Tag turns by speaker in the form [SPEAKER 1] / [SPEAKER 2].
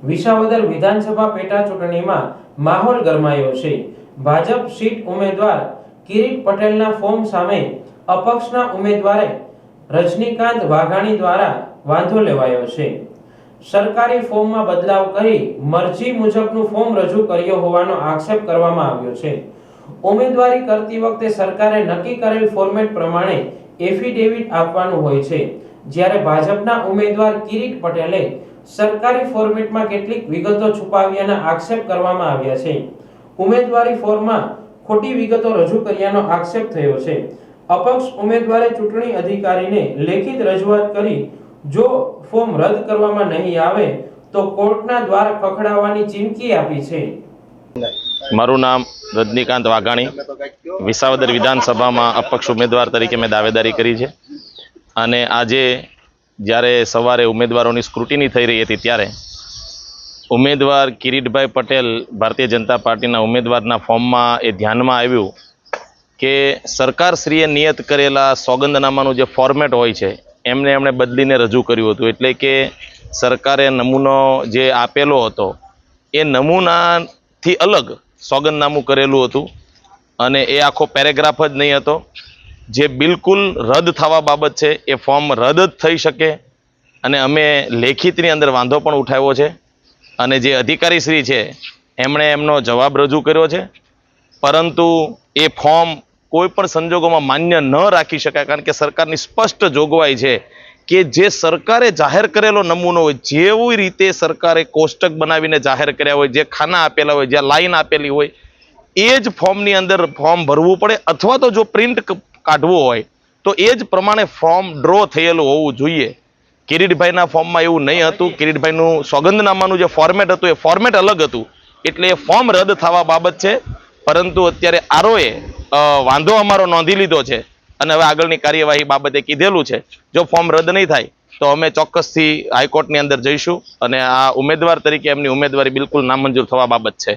[SPEAKER 1] વિસાવદર વિધાનસભા પેટા ચૂંટણીમાં માહોલ ગરમાયો છે। ભાજપ સીટ ઉમેદવાર કિરીટ પટેલના ફોર્મ સામે અપક્ષના ઉમેદવારે રજનીકાંત વાઘાણી દ્વારા વાંધો લેવાયો છે। સરકારી ફોર્મમાં બદલાવ કરી મરજી મુજબનું ફોર્મ રજૂ કર્યો હોવાનો આક્ષેપ કરવામાં આવ્યો છે। ઉમેદવારી કરતી વખતે સરકારે નક્કી કરેલ ફોર્મેટ પ્રમાણે એફિડેવિટ આપવાનું હોય છે, જ્યારે ભાજપના ઉમેદવાર કિરીટ પટેલે સરકારી ફોર્મેટમાં કેટલીક વિગતો છુપાવ્યાના આક્ષેપ કરવામાં આવ્યા છે। ઉમેદવારી ફોર્મમાં ખોટી વિગતો રજૂ કર્યાનો આક્ષેપ થયો છે। અપક્ષ ઉમેદવારે ચૂંટણી અધિકારીને લેખિત રજૂઆત કરી જો ફોર્મ રદ કરવામાં નહીં આવે તો કોર્ટના દ્વાર ખખડાવવાની ચીમકી આપી છે।
[SPEAKER 2] મારું નામ રજનીકાંત વાઘાણી, વિસાવદર વિધાનસભામાં અપક્ષ ઉમેદવાર તરીકે મેં દાવેદારી કરી છે અને આજે જ્યારે સવારે ઉમેદવારોની સ્ક્રુટિની થઈ રહી હતી ત્યારે ઉમેદવાર કિરીટભાઈ પટેલ ભારતીય જનતા પાર્ટીના ઉમેદવારના ફોર્મમાં એ ધ્યાનમાં આવ્યું કે સરકારશ્રીએ નિયત કરેલા સોગંદનામાનું જે ફોર્મેટ હોય છે એમણે બદલીને રજૂ કર્યું હતું। એટલે કે સરકારે નમૂનો જે આપેલો હતો એ નમૂનાથી અલગ સોગંદનામું કરેલું હતું અને એ આખો પેરેગ્રાફ જ નહીં હતો, જે બિલકુલ રદ થવા બાબત છે। એ ફોર્મ રદ જ થઈ શકે અને અમે લેખિતની અંદર વાંધો પણ ઉઠાવ્યો છે અને જે અધિકારીશ્રી છે એમણે એમનો જવાબ રજૂ કર્યો છે, પરંતુ એ ફોર્મ કોઈ પણ સંજોગોમાં માન્ય ન રાખી શકાય, કારણ કે સરકારની સ્પષ્ટ જોગવાઈ છે કે જે સરકારે જાહેર કરેલો નમૂનો હોય, જેવી રીતે સરકારે કોષ્ટક બનાવીને જાહેર કર્યા હોય, જે ખાના આપેલા હોય, જ્યાં લાઈન આપેલી હોય, એ જ ફોર્મની અંદર ફોર્મ ભરવું પડે, અથવા તો જો પ્રિન્ટ કાઢવું હોય તો એ જ પ્રમાણે ફોર્મ ડ્રો થયેલું હોવું જોઈએ। કિરીટભાઈના ફોર્મમાં એવું નહીં હતું। કિરીટભાઈનું સોગંદનામાનું જે ફોર્મેટ હતું એ ફોર્મેટ અલગ હતું, એટલે એ ફોર્મ રદ થવા બાબત છે, પરંતુ અત્યારે આરઓએ વાંધો અમારો નોંધી લીધો છે અને હવે આગળની કાર્યવાહી બાબતે કીધેલું છે। જો ફોર્મ રદ નહીં થાય તો અમે ચોક્કસથી હાઈકોર્ટની અંદર જઈશું અને આ ઉમેદવાર તરીકે એમની ઉમેદવારી બિલકુલ નામંજૂર થવા બાબત છે।